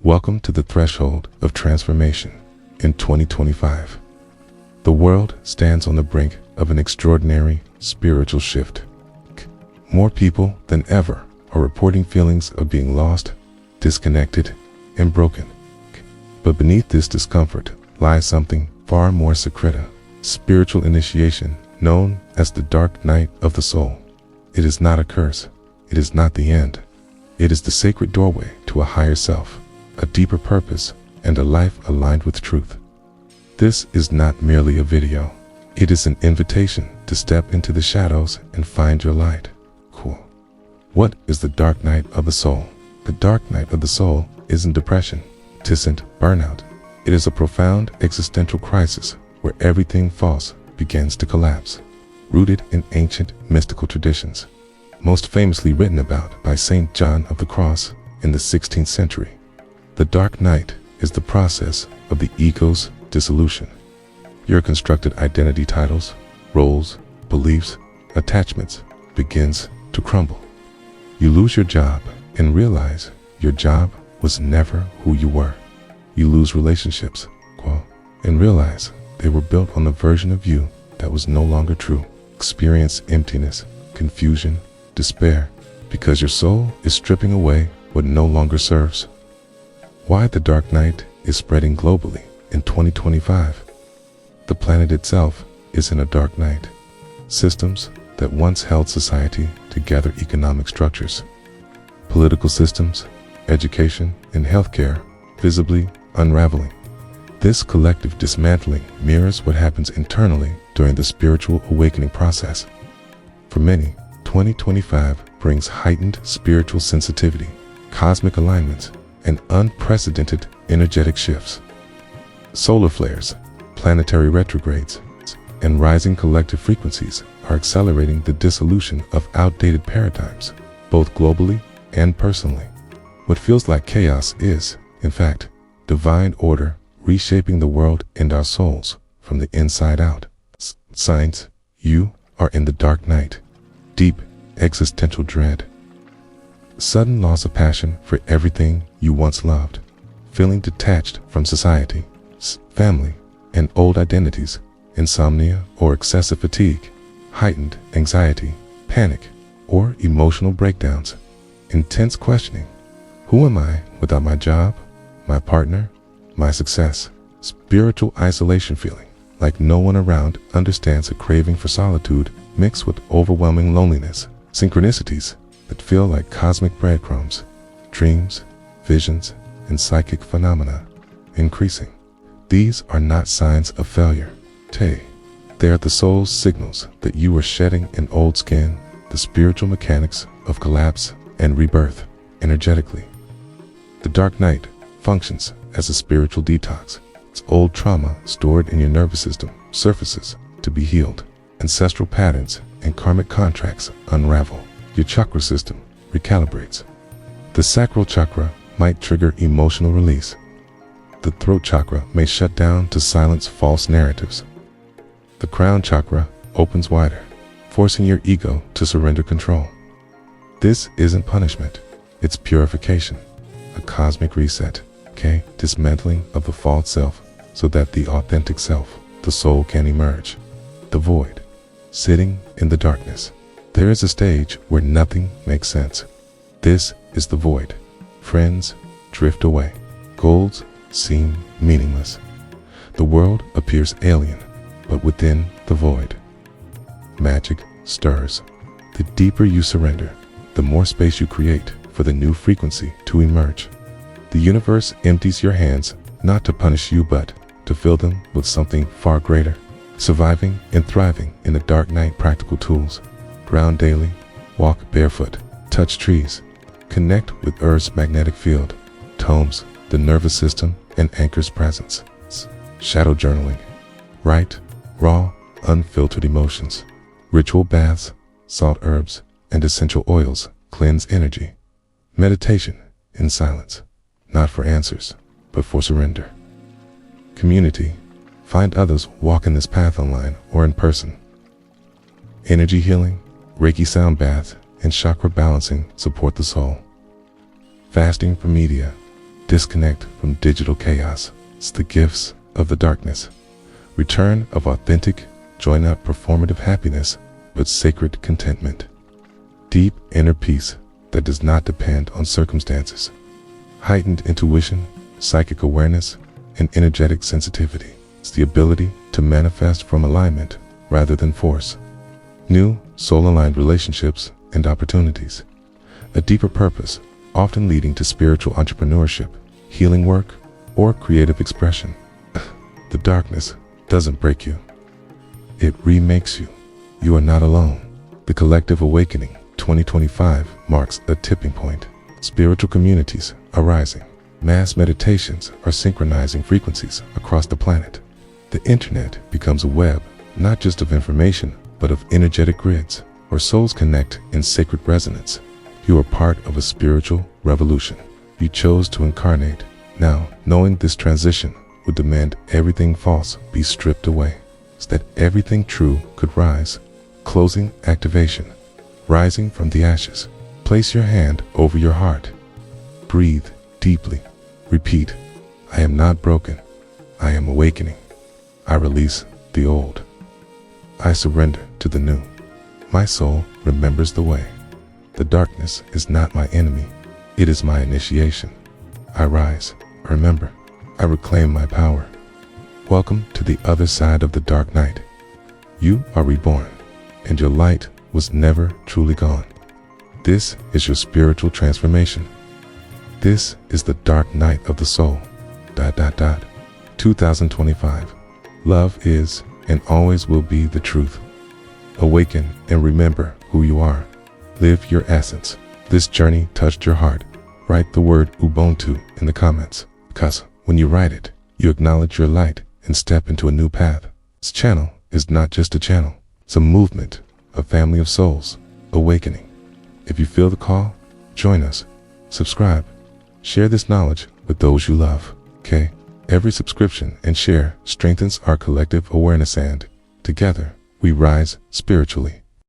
Welcome to the threshold of transformation in 2025. The world stands on the brink of an extraordinary spiritual shift. More people than ever are reporting feelings of being lost, disconnected, and broken. But beneath this discomfort lies something far more sacred, spiritual initiation known as the dark night of the soul. It is not a curse. It is not the end. It is the sacred doorway to a higher self, a deeper purpose, and a life aligned with truth. This is not merely a video. It is an invitation to step into the shadows and find your light. Cool. What is the dark night of the soul? The dark night of the soul isn't depression. It isn't burnout. It is a profound existential crisis where everything false begins to collapse, rooted in ancient mystical traditions, most famously written about by Saint John of the Cross in the 16th century. The dark night is the process of the ego's dissolution. Your constructed identity, titles, roles, beliefs, attachments begins to crumble. You lose your job and realize your job was never who you were. You lose relationships, and realize they were built on the version of you that was no longer true. Experience emptiness, confusion, despair, because your soul is stripping away what no longer serves. Why the dark night is spreading globally in 2025. The planet itself is in a dark night. Systems that once held society together, economic structures, political systems, education, and healthcare, visibly unraveling. This collective dismantling mirrors what happens internally during the spiritual awakening process. For many, 2025 brings heightened spiritual sensitivity, cosmic alignments, and unprecedented energetic shifts. Solar flares, planetary retrogrades, and rising collective frequencies are accelerating the dissolution of outdated paradigms, both globally and personally. What feels like chaos is, in fact, divine order reshaping the world and our souls from the inside out. Signs: you are in the dark night. Deep existential dread. Sudden loss of passion for everything you once loved. Feeling detached from society, family, and old identities. Insomnia or excessive fatigue. Heightened anxiety, panic, or emotional breakdowns. Intense questioning. Who am I without my job, my partner, my success? Spiritual isolation feeling, like no one around understands. A craving for solitude mixed with overwhelming loneliness. Synchronicities that feel like cosmic breadcrumbs. Dreams, visions, and psychic phenomena increasing. These are not signs of failure. They are the soul's signals that you are shedding an old skin, the spiritual mechanics of collapse and rebirth energetically. The dark night functions as a spiritual detox. It's old trauma stored in your nervous system surfaces to be healed. Ancestral patterns and karmic contracts unravel. Your chakra system recalibrates. The sacral chakra might trigger emotional release. The throat chakra may shut down to silence false narratives. The crown chakra opens wider, forcing your ego to surrender control. This isn't punishment, it's purification, a cosmic reset, dismantling of the false self so that the authentic self, the soul, can emerge. The void, sitting in the darkness. There is a stage where nothing makes sense. This is the void. Friends drift away. Goals seem meaningless. The world appears alien, but within the void, magic stirs. The deeper you surrender, the more space you create for the new frequency to emerge. The universe empties your hands not to punish you but to fill them with something far greater. Surviving and thriving in the dark night. Practical tools. Ground daily, walk barefoot, touch trees, connect with Earth's magnetic field. Tomes the nervous system and anchors presence. Shadow journaling. Write raw, unfiltered emotions. Ritual baths, salt herbs, and essential oils cleanse energy. Meditation in silence, not for answers, but for surrender. Community. Find others walking this path online or in person. Energy healing, Reiki sound bath, and chakra balancing support the soul. Fasting from media. Disconnect from digital chaos. It's the gifts of the darkness. Return of authentic joy, not performative happiness, but sacred contentment. Deep inner peace that does not depend on circumstances. Heightened intuition, psychic awareness, and energetic sensitivity. It's the ability to manifest from alignment rather than force. New, soul-aligned relationships and opportunities. A deeper purpose, often leading to spiritual entrepreneurship, healing work, or creative expression. The darkness doesn't break you. It remakes you. You are not alone. The collective awakening 2025 marks a tipping point. Spiritual communities are rising. Mass meditations are synchronizing frequencies across the planet. The internet becomes a web, not just of information, but of energetic grids, where souls connect in sacred resonance. You are part of a spiritual revolution. You chose to incarnate. Now, knowing this transition would demand everything false be stripped away, so that everything true could rise. Closing activation. Rising from the ashes. Place your hand over your heart. Breathe deeply. Repeat, I am not broken. I am awakening. I release the old. I surrender to the new. My soul remembers the way. The darkness is not my enemy. It is my initiation. I rise. Remember, I reclaim my power. Welcome to the other side of the dark night. You are reborn, and your light was never truly gone. This is your spiritual transformation. This is the dark night of the soul. 2025. Love is and always will be the truth. Awaken and remember who you are. Live your essence. This journey touched your heart. Write the word Ubuntu in the comments, because when you write it, you acknowledge your light and step into a new path. This channel is not just a channel. It's a movement, a family of souls, awakening. If you feel the call, join us. Subscribe. Share this knowledge with those you love, okay? Every subscription and share strengthens our collective awareness, and together we rise spiritually.